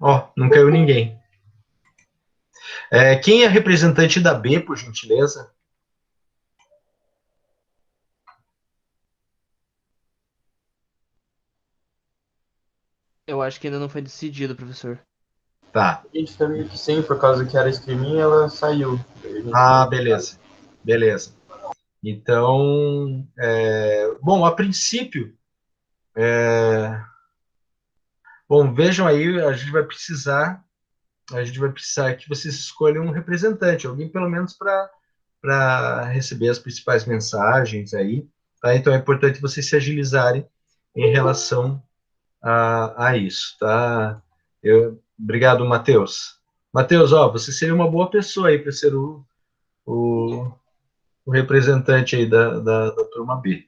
Ó, não caiu ninguém. Quem é representante da B, por gentileza? Eu acho que ainda não foi decidido, professor. Tá. A gente tá meio que sem, por causa que era streaming, ela saiu. Ah, beleza. Beleza. Então, bom, a princípio, bom, vejam aí, a gente vai precisar que vocês escolham um representante, alguém pelo menos para receber as principais mensagens aí, tá? Então é importante vocês se agilizarem em relação a isso, tá? Obrigado, Matheus. Matheus, ó, você seria uma boa pessoa aí para ser o, o representante aí da turma B.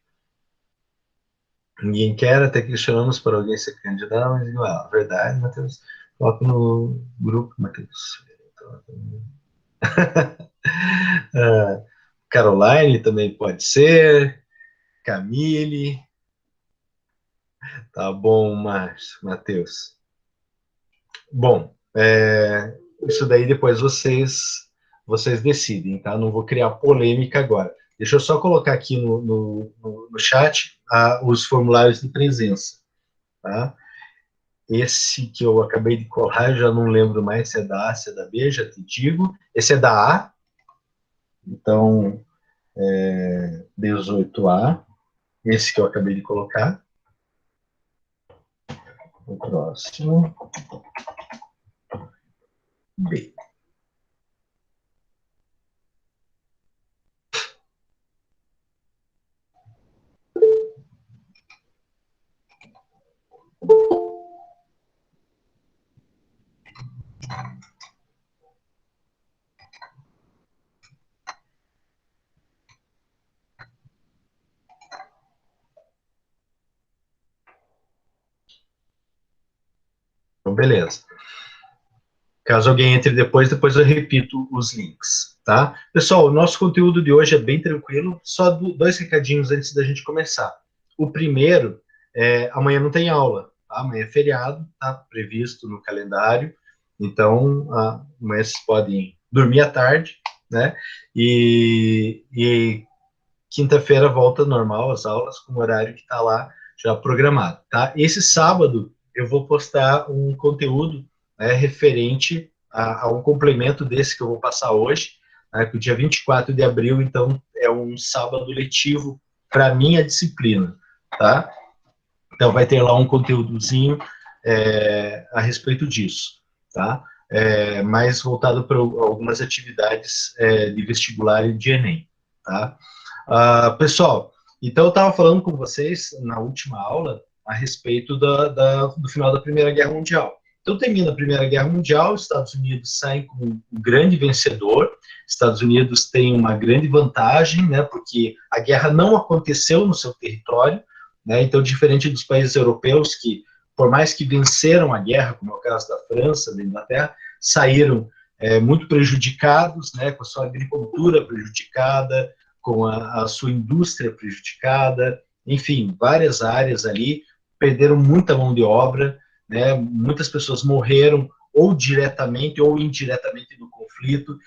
Ninguém quer, até questionamos para alguém ser candidato, mas verdade, Matheus. Coloca no grupo, Matheus. Caroline também pode ser. Camille. Tá bom, Matheus. Bom, isso daí depois vocês decidem, tá? Não vou criar polêmica agora. Deixa eu só colocar aqui no chat os formulários de presença, tá? Esse que eu acabei de colar, eu já não lembro mais se é da A, se é da B, já te digo. Esse é da A, então 18A, esse que eu acabei de colocar. O próximo, B. Então, beleza. Caso alguém entre depois eu repito os links, tá? Pessoal, o nosso conteúdo de hoje é bem tranquilo, só dois recadinhos antes da gente começar. O primeiro, amanhã não tem aula, tá? Amanhã é feriado, tá previsto no calendário, então amanhã vocês podem dormir à tarde, né? E quinta-feira volta normal as aulas, com o horário que está lá já programado, tá? Esse sábado eu vou postar um conteúdo referente a um complemento desse que eu vou passar hoje, né, que o dia 24 de abril, então, é um sábado letivo para minha disciplina, tá? Então, vai ter lá um conteúdozinho a respeito disso, tá? Mais voltado para algumas atividades de vestibular e de Enem, tá? Pessoal, então eu estava falando com vocês na última aula a respeito do final da Primeira Guerra Mundial. Então termina a Primeira Guerra Mundial, os Estados Unidos saem como um grande vencedor, Estados Unidos tem uma grande vantagem, né, porque a guerra não aconteceu no seu território, né, então diferente dos países europeus que, por mais que venceram a guerra, como é o caso da França, da Inglaterra, saíram muito prejudicados, né, com a sua agricultura prejudicada, com a sua indústria prejudicada, enfim, várias áreas ali perderam muita mão de obra, né? Muitas pessoas morreram ou diretamente ou indiretamente do conflito.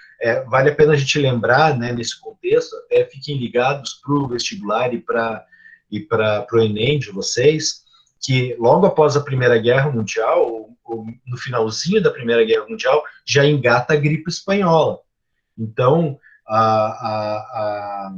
Vale a pena a gente lembrar, né, nesse contexto, até fiquem ligados para o vestibular e para o Enem de vocês, que logo após a Primeira Guerra Mundial, ou no finalzinho da Primeira Guerra Mundial, já engata a gripe espanhola. Então, a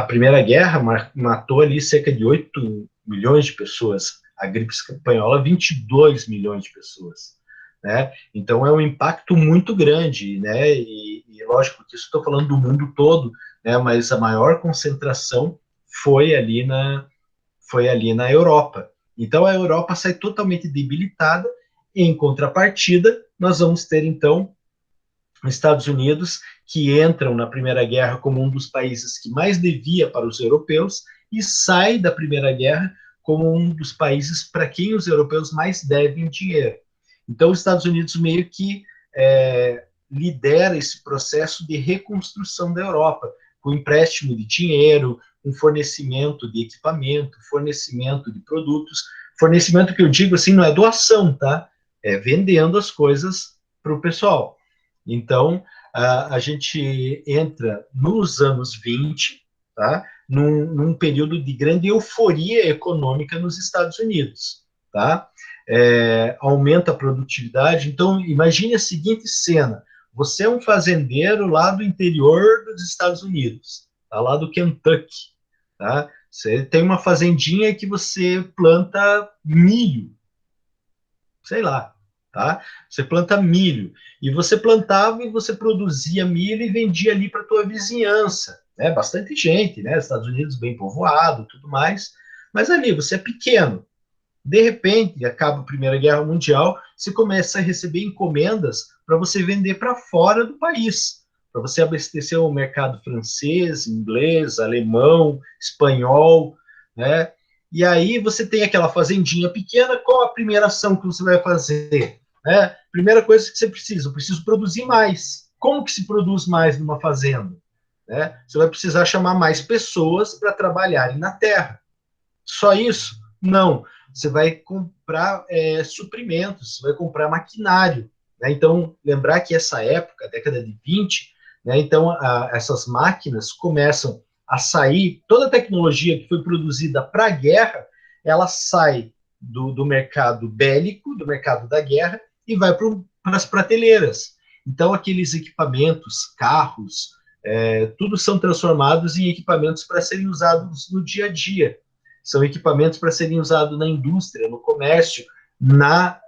Primeira Guerra matou ali cerca de 8 milhões de pessoas, a gripe espanhola 22 milhões de pessoas, né? Então é um impacto muito grande, né? E lógico que isso estou falando do mundo todo, né? Mas a maior concentração foi ali na Europa. Então a Europa sai totalmente debilitada. Em contrapartida, nós vamos ter então Estados Unidos, que entram na Primeira Guerra como um dos países que mais devia para os europeus e sai da Primeira Guerra como um dos países para quem os europeus mais devem dinheiro. Então, os Estados Unidos meio que lidera esse processo de reconstrução da Europa, com empréstimo de dinheiro, com fornecimento de equipamento, fornecimento de produtos, fornecimento que eu digo assim, não é doação, tá? vendendo as coisas para o pessoal. Então, a gente entra nos anos 20, tá? Num período de grande euforia econômica nos Estados Unidos, tá? Aumenta a produtividade. Então, imagine a seguinte cena: você é um fazendeiro lá do interior dos Estados Unidos, tá? Lá do Kentucky, tá? Você tem uma fazendinha que você planta milho, sei lá, tá? Você planta milho, e você plantava e você produzia milho e vendia ali para a tua vizinhança, né? Bastante gente, né? Estados Unidos bem povoado, tudo mais, mas ali você é pequeno. De repente, acaba a Primeira Guerra Mundial, você começa a receber encomendas para você vender para fora do país, para você abastecer o mercado francês, inglês, alemão, espanhol, né? E aí você tem aquela fazendinha pequena, qual a primeira ação que você vai fazer? Né? Primeira coisa que você precisa, eu preciso produzir mais. Como que se produz mais numa fazenda? Né? Você vai precisar chamar mais pessoas para trabalharem na terra. Só isso? Não. Você vai comprar suprimentos, você vai comprar maquinário. Né? Então, lembrar que essa época, década de 20, né, então essas máquinas começam a sair, toda a tecnologia que foi produzida para a guerra, ela sai do mercado bélico, do mercado da guerra, e vai para as prateleiras. Então, aqueles equipamentos, carros, tudo são transformados em equipamentos para serem usados no dia a dia. São equipamentos para serem usados na indústria, no comércio, na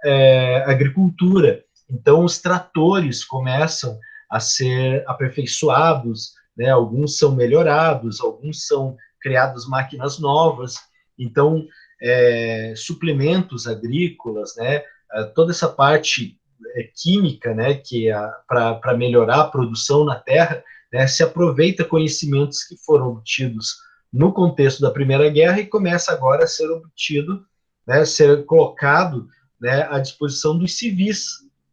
agricultura. Então, os tratores começam a ser aperfeiçoados, né? Alguns são melhorados, alguns são criadas máquinas novas. Então, suplementos agrícolas, né? Toda essa parte química, né? Que para melhorar a produção na terra, né? Se aproveita conhecimentos que foram obtidos no contexto da Primeira Guerra e começa agora a ser obtido, né, ser colocado, né, à disposição dos civis.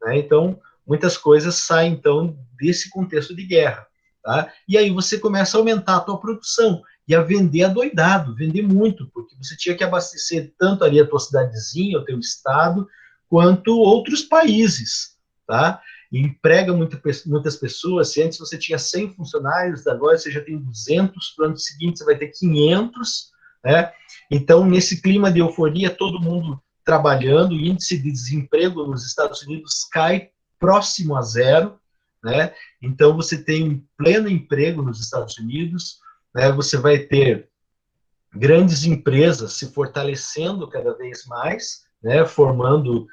Né? Então, muitas coisas saem, então, desse contexto de guerra. Tá? E aí você começa a aumentar a tua produção e a vender adoidado, vender muito, porque você tinha que abastecer tanto ali a tua cidadezinha, o teu estado, quanto outros países. Tá? Emprega muitas pessoas. Se antes você tinha 100 funcionários, agora você já tem 200, no ano seguinte você vai ter 500, né? Então, nesse clima de euforia, todo mundo trabalhando, o índice de desemprego nos Estados Unidos cai próximo a zero, né? Então, você tem um pleno emprego nos Estados Unidos, né? Você vai ter grandes empresas se fortalecendo cada vez mais, né? Formando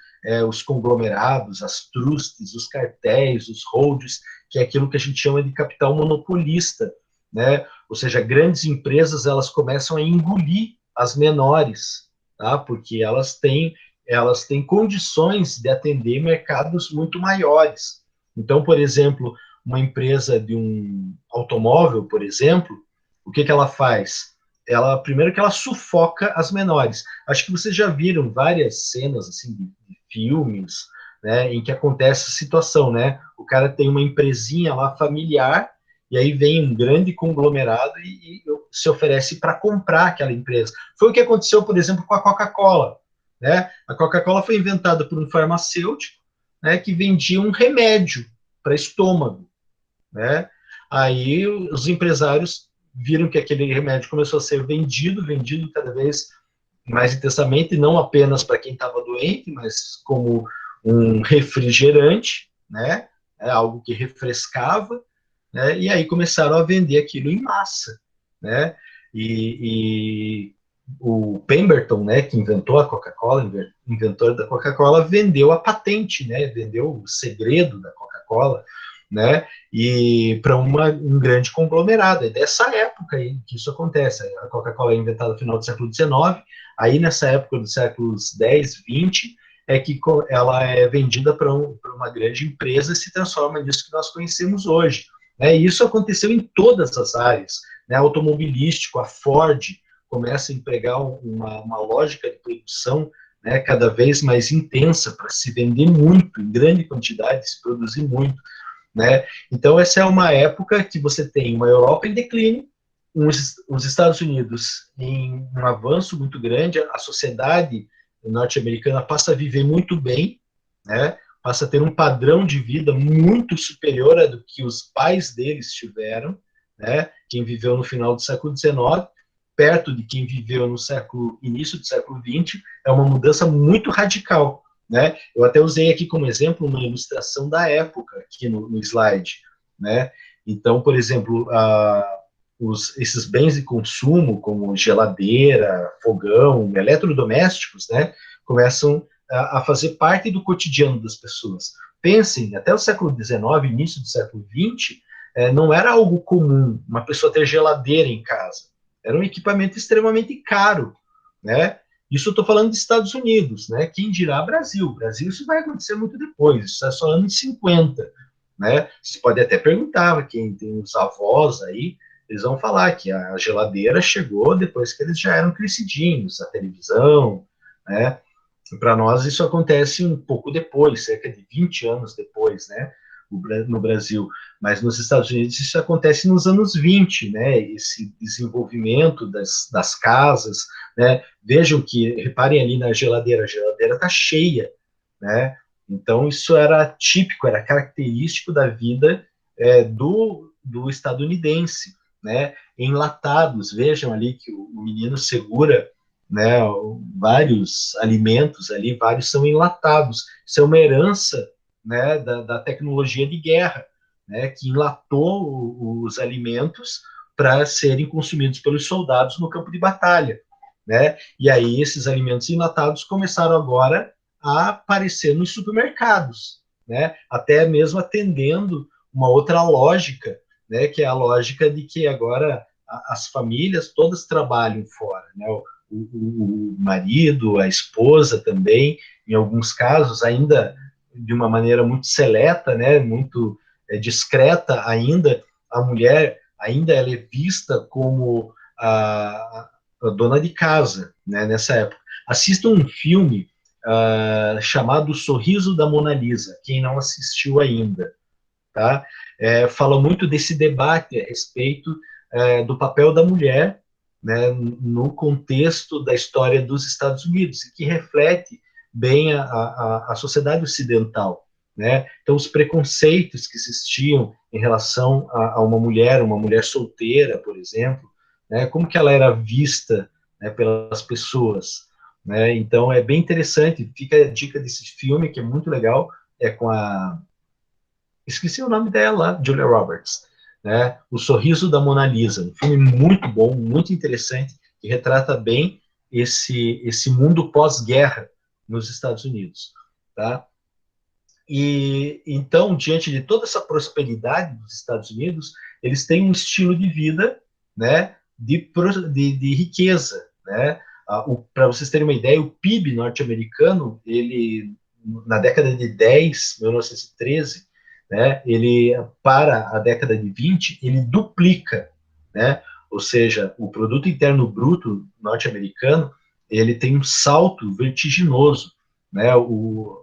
os conglomerados, as trusts, os cartéis, os holdings, que é aquilo que a gente chama de capital monopolista, né? Ou seja, grandes empresas elas começam a engolir as menores, tá? Porque elas têm condições de atender mercados muito maiores. Então, por exemplo, uma empresa de um automóvel, por exemplo, o que ela faz? Primeiro que ela sufoca as menores. Acho que vocês já viram várias cenas assim de filmes, né, em que acontece a situação, né? O cara tem uma empresinha lá familiar e aí vem um grande conglomerado e se oferece para comprar aquela empresa. Foi o que aconteceu, por exemplo, com a Coca-Cola, né? A Coca-Cola foi inventada por um farmacêutico, né, que vendia um remédio para estômago, né? Aí os empresários viram que aquele remédio começou a ser vendido cada vez mais intensamente, não apenas para quem estava doente, mas como um refrigerante, né? Algo que refrescava, né? E aí começaram a vender aquilo em massa, né? E o Pemberton, né, que inventou a Coca-Cola, inventor da Coca-Cola, vendeu a patente, né? Vendeu o segredo da Coca-Cola, né? E para um grande conglomerado. É dessa época aí que isso acontece. A Coca-Cola é inventada no final do século XIX, aí nessa época dos séculos 10, 20, é que ela é vendida para uma grande empresa e se transforma nisso que nós conhecemos hoje. Né? E isso aconteceu em todas as áreas. Né? Automobilístico, a Ford começa a empregar uma lógica de produção, né, cada vez mais intensa para se vender muito, em grande quantidade, se produzir muito. Né? Então, essa é uma época que você tem uma Europa em declínio, os Estados Unidos em um avanço muito grande, a sociedade norte-americana passa a viver muito bem, né? Passa a ter um padrão de vida muito superior a do que os pais deles tiveram, né? Quem viveu no final do século XIX, perto de quem viveu no início do século XX, é uma mudança muito radical, né? Eu até usei aqui como exemplo uma ilustração da época aqui no slide, né? Então, por exemplo, esses bens de consumo, como geladeira, fogão, eletrodomésticos, né, começam a fazer parte do cotidiano das pessoas. Pensem, até o século XIX, início do século XX, não era algo comum uma pessoa ter geladeira em casa. Era um equipamento extremamente caro, né? Isso eu estou falando dos Estados Unidos, né? Quem dirá Brasil? Brasil isso vai acontecer muito depois, isso é só anos 50, né? Você pode até perguntar, quem tem os avós aí, eles vão falar que a geladeira chegou depois que eles já eram crescidinhos, a televisão, né? Para nós isso acontece um pouco depois, cerca de 20 anos depois, né? No Brasil, mas nos Estados Unidos isso acontece nos anos 20, né? Esse desenvolvimento das casas, né? Vejam que, reparem ali na geladeira, a geladeira está cheia, né? Então isso era típico, era característico da vida do estadunidense, né? Enlatados, vejam ali que o menino segura, né, vários alimentos ali, vários são enlatados. Isso é uma herança, né, da tecnologia de guerra, né, que enlatou os alimentos para serem consumidos pelos soldados no campo de batalha, né? E aí esses alimentos enlatados começaram agora a aparecer nos supermercados, né? Até mesmo atendendo uma outra lógica, né, que é a lógica de que agora as famílias todas trabalham fora, né? O marido, a esposa também, em alguns casos, ainda de uma maneira muito seleta, né, muito discreta ainda, a mulher ainda ela é vista como a dona de casa, né, nessa época. Assista um filme chamado Sorriso da Mona Lisa, quem não assistiu ainda, tá? Fala muito desse debate a respeito do papel da mulher, né, no contexto da história dos Estados Unidos, e que reflete bem a sociedade ocidental, né? Então, os preconceitos que existiam em relação a uma mulher solteira, por exemplo, né, como que ela era vista, né, pelas pessoas, né? Então, é bem interessante, fica a dica desse filme, que é muito legal, é com esqueci o nome dela, Julia Roberts, né? O Sorriso da Mona Lisa, um filme muito bom, muito interessante, que retrata bem esse mundo pós-guerra nos Estados Unidos, tá? E então, diante de toda essa prosperidade dos Estados Unidos, eles têm um estilo de vida, né, de riqueza, né? Para vocês terem uma ideia, o PIB norte-americano, ele na década de 10, 1913, né, ele para a década de 20, ele duplica, né? Ou seja, o produto interno bruto norte-americano, ele tem um salto vertiginoso, né?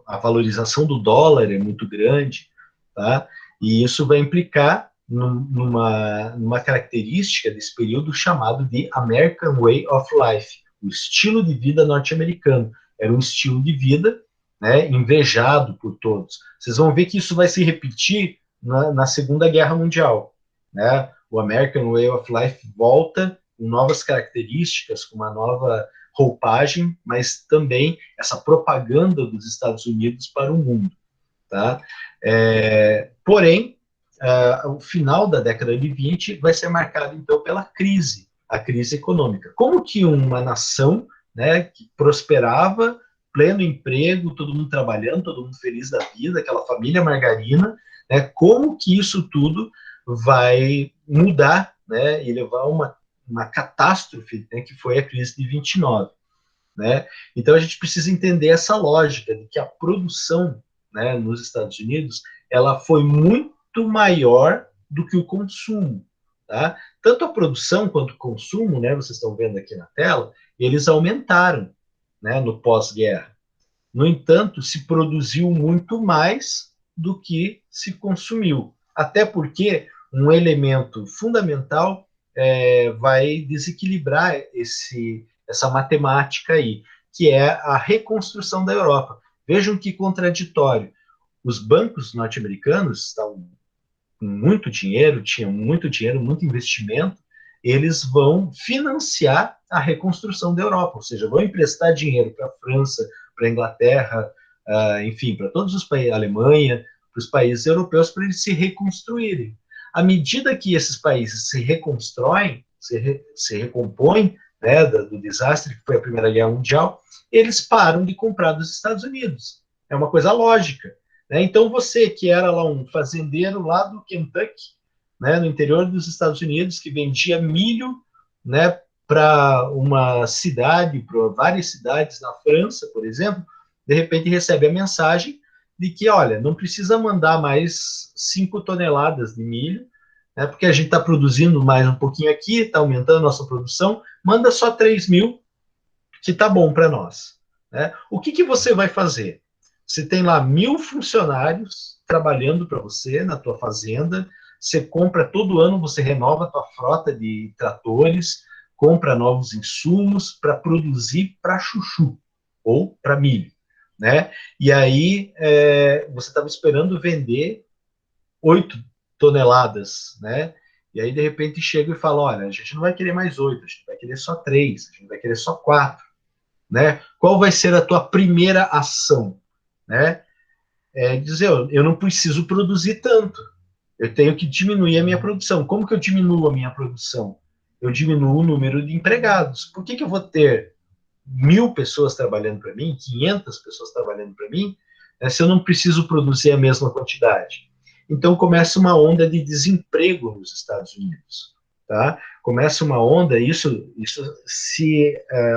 A valorização do dólar é muito grande, tá? E isso vai implicar numa característica desse período chamado de American Way of Life, o estilo de vida norte-americano. Era um estilo de vida, né, invejado por todos. Vocês vão ver que isso vai se repetir na Segunda Guerra Mundial, né? O American Way of Life volta com novas características, com uma nova roupagem, mas também essa propaganda dos Estados Unidos para o mundo, tá? Porém, o final da década de 20 vai ser marcado, então, pela crise, a crise econômica. Como que uma nação, né, que prosperava, pleno emprego, todo mundo trabalhando, todo mundo feliz da vida, aquela família margarina, né, como que isso tudo vai mudar, né, e levar uma catástrofe, né, que foi a crise de 29, né? Então a gente precisa entender essa lógica de que a produção, né, nos Estados Unidos, ela foi muito maior do que o consumo, tá? Tanto a produção quanto o consumo, né, vocês estão vendo aqui na tela, eles aumentaram, né, no pós-guerra. No entanto, se produziu muito mais do que se consumiu, até porque um elemento fundamental vai desequilibrar essa matemática aí, que é a reconstrução da Europa. Vejam que contraditório. Os bancos norte-americanos estavam com muito dinheiro, tinham muito dinheiro, muito investimento, eles vão financiar a reconstrução da Europa, ou seja, vão emprestar dinheiro para a França, para a Inglaterra, enfim, para todos os países, Alemanha, para os países europeus, para eles se reconstruírem. À medida que esses países se reconstroem, se recompõem, né, do desastre que foi a Primeira Guerra Mundial, eles param de comprar dos Estados Unidos. É uma coisa lógica. Né? Então, você que era lá um fazendeiro lá do Kentucky, né, no interior dos Estados Unidos, que vendia milho, né, para uma cidade, para várias cidades na França, por exemplo, de repente recebe a mensagem de que, olha, não precisa mandar mais 5 toneladas de milho, né, porque a gente está produzindo mais um pouquinho aqui, está aumentando a nossa produção, manda só 3 mil, que está bom para nós. Né? O que você vai fazer? Você tem lá 1.000 funcionários trabalhando para você na tua fazenda, você compra todo ano, você renova a tua frota de tratores, compra novos insumos para produzir para chuchu ou para milho. Né? E aí você estava esperando vender 8 toneladas, né? E aí, de repente, chega e fala, olha, a gente não vai querer mais 8, a gente vai querer só 3, a gente vai querer só 4, né? Qual vai ser a tua primeira ação, né? Dizer, eu não preciso produzir tanto, eu tenho que diminuir a minha produção. Como que eu diminuo a minha produção? Eu diminuo o número de empregados. Por que eu vou ter 1.000 pessoas trabalhando para mim, 500 pessoas trabalhando para mim, se eu não preciso produzir a mesma quantidade? Então começa uma onda de desemprego nos Estados Unidos, tá? Começa uma onda, isso se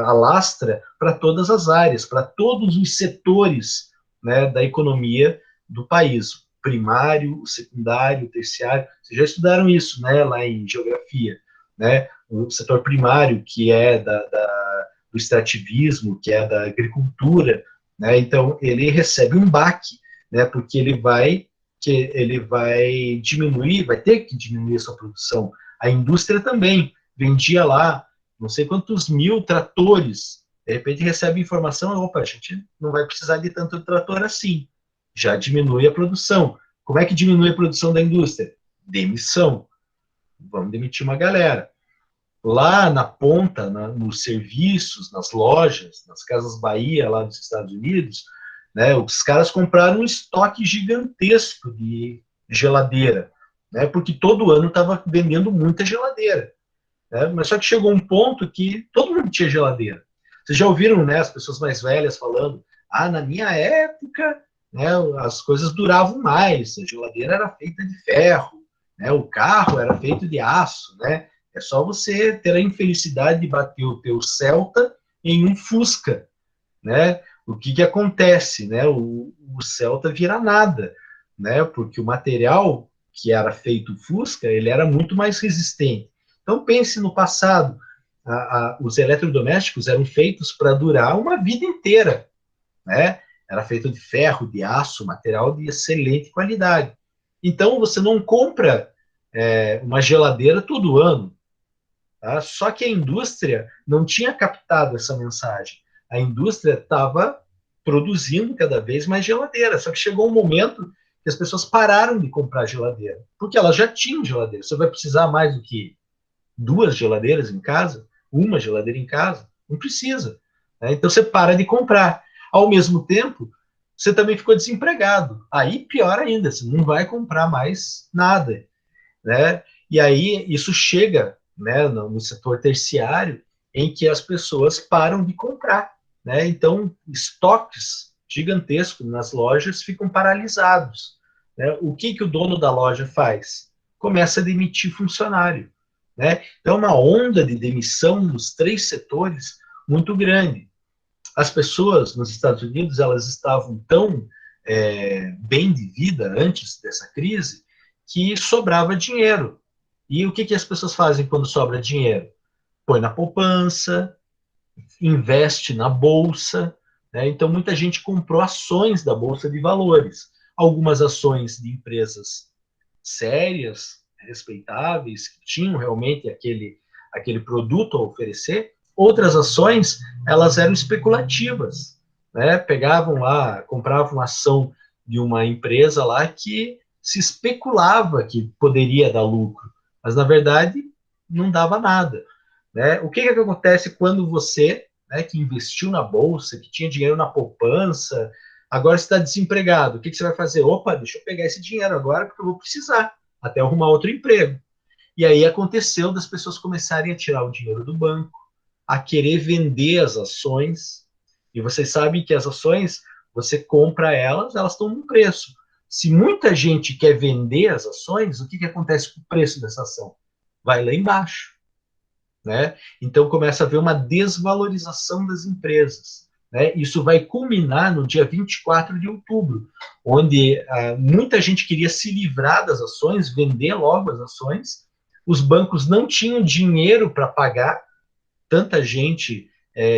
alastra para todas as áreas, para todos os setores, né, da economia do país, primário, secundário, terciário. Vocês já estudaram isso, né, lá em geografia, né? O setor primário, que é do extrativismo, que é da agricultura, né? Então ele recebe um baque, né? Porque ele vai diminuir, vai ter que diminuir a sua produção. A indústria também vendia lá não sei quantos 1.000 tratores, de repente recebe informação, opa, a gente não vai precisar de tanto trator assim, já diminui a produção. Como é que diminui a produção da indústria? Demissão. Vamos demitir uma galera. Lá na ponta, nos serviços, nas lojas, nas Casas Bahia, lá dos Estados Unidos, né, os caras compraram um estoque gigantesco de geladeira, né, porque todo ano estava vendendo muita geladeira. Né, mas só que chegou um ponto que todo mundo tinha geladeira. Vocês já ouviram, né, as pessoas mais velhas falando, na minha época, né, as coisas duravam mais, a geladeira era feita de ferro, né, o carro era feito de aço, né? É só você ter a infelicidade de bater o teu Celta em um Fusca, né? O que acontece, né? O Celta vira nada, né? Porque o material que era feito Fusca, ele era muito mais resistente. Então pense no passado, os eletrodomésticos eram feitos para durar uma vida inteira, né? Era feito de ferro, de aço, material de excelente qualidade. Então você não compra uma geladeira todo ano. Tá? Só que a indústria não tinha captado essa mensagem. A indústria estava produzindo cada vez mais geladeira. Só que chegou um momento que as pessoas pararam de comprar geladeira, porque elas já tinham geladeira. Você vai precisar mais do que 2 geladeiras em casa? Uma geladeira em casa? Não precisa. Né? Então você para de comprar. Ao mesmo tempo, você também ficou desempregado. Aí pior ainda, você não vai comprar mais nada. Né? E aí isso chega, né, no setor terciário, em que as pessoas param de comprar. Né? Então, estoques gigantescos nas lojas ficam paralisados. Né? O que o dono da loja faz? Começa a demitir funcionário. Né? Então, uma onda de demissão nos 3 setores muito grande. As pessoas nos Estados Unidos, elas estavam tão bem de vida antes dessa crise, que sobrava dinheiro. E o que as pessoas fazem quando sobra dinheiro? Põe na poupança, investe na bolsa. Né? Então, muita gente comprou ações da Bolsa de Valores. Algumas ações de empresas sérias, respeitáveis, que tinham realmente aquele produto a oferecer. Outras ações, elas eram especulativas. né? Pegavam lá, compravam uma ação de uma empresa lá que se especulava que poderia dar lucro, mas na verdade não dava nada, né? O que acontece quando você, né, que investiu na bolsa, que tinha dinheiro na poupança, agora está desempregado? O que você vai fazer? Opa, deixa eu pegar esse dinheiro agora porque eu vou precisar até arrumar outro emprego. E aí aconteceu das pessoas começarem a tirar o dinheiro do banco, a querer vender as ações. E vocês sabem que as ações, você compra elas, elas estão num preço. Se muita gente quer vender as ações, o que acontece com o preço dessa ação? Vai lá embaixo, né? Então começa a haver uma desvalorização das empresas, né? Isso vai culminar no dia 24 de outubro, onde muita gente queria se livrar das ações, vender logo as ações, os bancos não tinham dinheiro para pagar tanta gente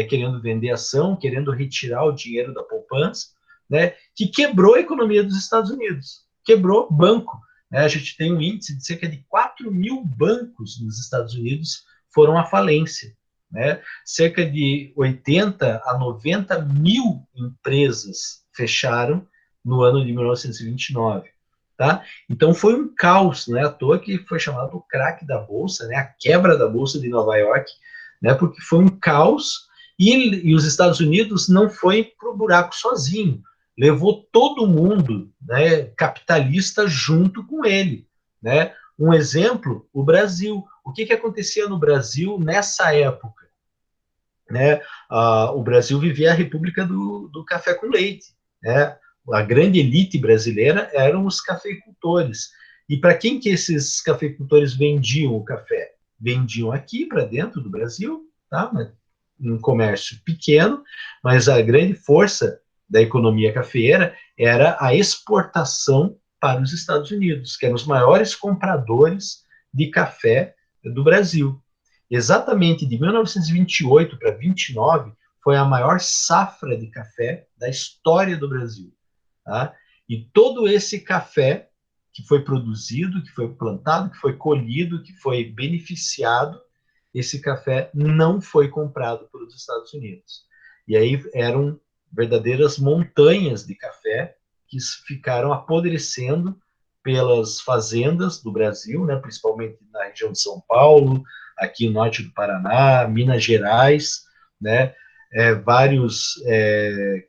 querendo vender ação, querendo retirar o dinheiro da poupança, né, que quebrou a economia dos Estados Unidos, quebrou banco. Né? A gente tem um índice de cerca de 4 mil bancos nos Estados Unidos foram à falência. Né? Cerca de 80 a 90 mil empresas fecharam no ano de 1929. Tá? Então foi um caos, né? À toa que foi chamado o craque da Bolsa, né? A quebra da Bolsa de Nova York, né? Porque foi um caos e os Estados Unidos não foi para o buraco sozinho, levou todo mundo, né, capitalista junto com ele, né? Um exemplo, o Brasil. O que acontecia no Brasil nessa época? Né? O Brasil vivia a República do Café com Leite, né? A grande elite brasileira eram os cafeicultores. E para quem que esses cafeicultores vendiam o café? Vendiam aqui para dentro do Brasil, tá? Um comércio pequeno, mas a grande força da economia cafeeira era a exportação para os Estados Unidos, que eram os maiores compradores de café do Brasil. Exatamente de 1928 para 29 foi a maior safra de café da história do Brasil. Tá? E todo esse café que foi produzido, que foi plantado, que foi colhido, que foi beneficiado, esse café não foi comprado pelos Estados Unidos. E aí eram verdadeiras montanhas de café que ficaram apodrecendo pelas fazendas do Brasil, né, principalmente na região de São Paulo, aqui no norte do Paraná, Minas Gerais, né, vários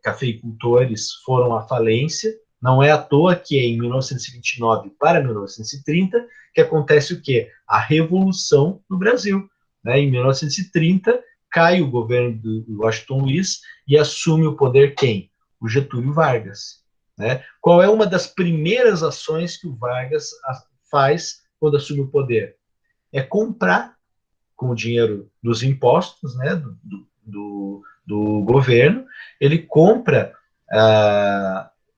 cafeicultores foram à falência. Não é à toa que em 1929 para 1930 que acontece o quê? A Revolução no Brasil. Né? Em 1930 cai o governo do Washington Luiz e assume o poder quem? O Getúlio Vargas. Né? Qual é uma das primeiras ações que o Vargas faz quando assume o poder? É comprar com o dinheiro dos impostos, né, do governo, ele compra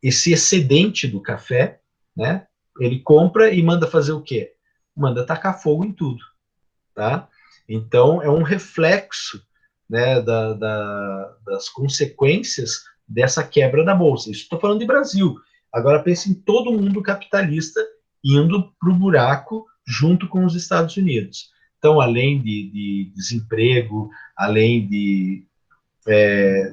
esse excedente do café, né, ele compra e manda fazer o quê? Manda tacar fogo em tudo, tá? Então, é um reflexo, né, das consequências dessa quebra da Bolsa. Isso estou falando de Brasil. Agora, pense em todo mundo capitalista indo para o buraco junto com os Estados Unidos. Então, além de desemprego, além de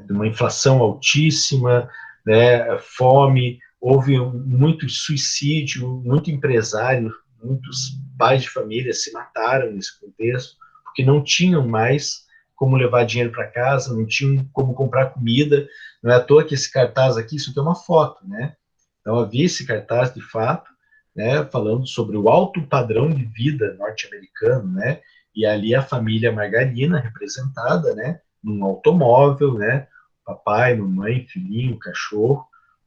uma inflação altíssima, né, fome, houve muito suicídio, muito empresário, muitos pais de família se mataram nesse contexto, porque não tinham mais como levar dinheiro para casa, não tinham como comprar comida. Não é à toa que esse cartaz aqui, isso aqui é uma foto, né? Então havia esse cartaz de fato, né, falando sobre o alto padrão de vida norte-americano, né? E ali a família Margarina representada, né, num automóvel, né? Papai, mamãe, filhinho, cachorro,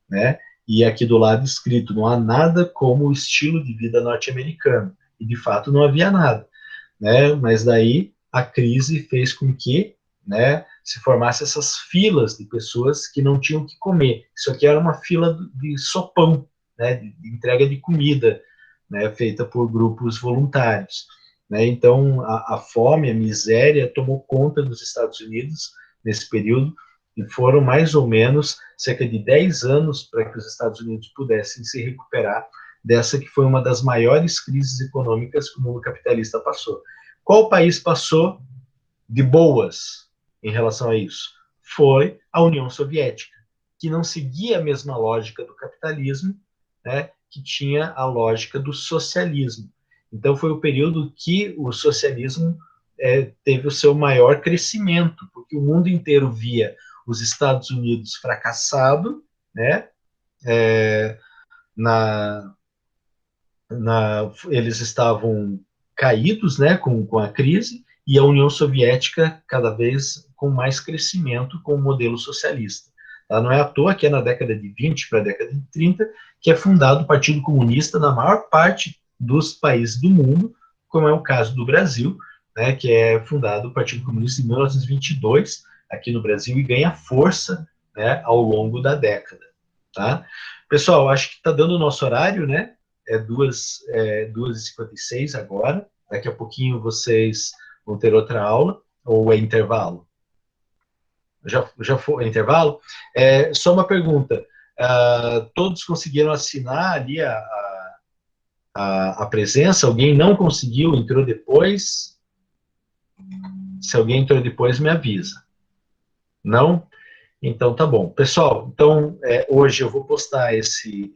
né? E aqui do lado escrito: não há nada como o estilo de vida norte-americano. E de fato não havia nada, né? Mas daí a crise fez com que, né, se formasse essas filas de pessoas que não tinham o que comer. Isso aqui era uma fila de sopão, né, de entrega de comida, né, feita por grupos voluntários. Né? Então, a fome, a miséria tomou conta dos Estados Unidos nesse período, e foram mais ou menos cerca de 10 anos para que os Estados Unidos pudessem se recuperar dessa que foi uma das maiores crises econômicas que o mundo capitalista passou. Qual país passou de boas em relação a isso? foi a União Soviética, que não seguia a mesma lógica do capitalismo, né, que tinha a lógica do socialismo. Então, foi o período que o socialismo teve o seu maior crescimento, porque o mundo inteiro via os Estados Unidos fracassado, né, eles estavam caídos, né, com a crise, e a União Soviética cada vez com mais crescimento com o modelo socialista. Tá? Não é à toa que é na década de 20 para a década de 30 que é fundado o Partido Comunista na maior parte dos países do mundo, como é o caso do Brasil, né, que é fundado o Partido Comunista em 1922 aqui no Brasil e ganha força, né, ao longo da década. Tá? Pessoal, acho que está dando o nosso horário, né? É 2h56 agora. Daqui a pouquinho vocês vão ter outra aula, ou é intervalo? Já foi intervalo? Só uma pergunta. Todos conseguiram assinar ali a presença? Alguém não conseguiu, entrou depois? Se alguém entrou depois, me avisa. Não? Então, tá bom. Pessoal, então, hoje eu vou postar esse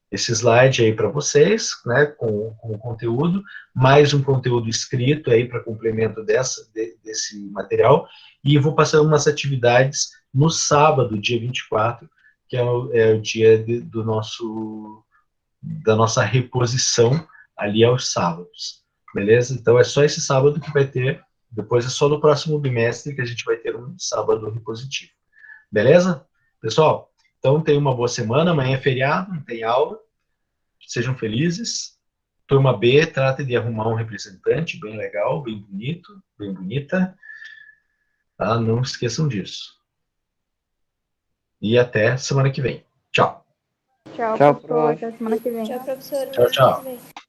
slide aí para vocês, né, com o conteúdo, mais um conteúdo escrito aí para complemento desse material, e vou passar umas atividades no sábado, dia 24, que é o dia da nossa reposição ali aos sábados, beleza? Então é só esse sábado que vai ter, depois é só no próximo bimestre que a gente vai ter um sábado repositivo, beleza? Pessoal, então tenham uma boa semana, amanhã é feriado, não tem aula, sejam felizes. Turma B, trate de arrumar um representante bem legal, bem bonito, bem bonita, tá? Não esqueçam disso. E até semana que vem. Tchau. Tchau, Tchau, professor. prof. Até semana que vem. Tchau, professor. Tchau, tchau. Até semana que vem.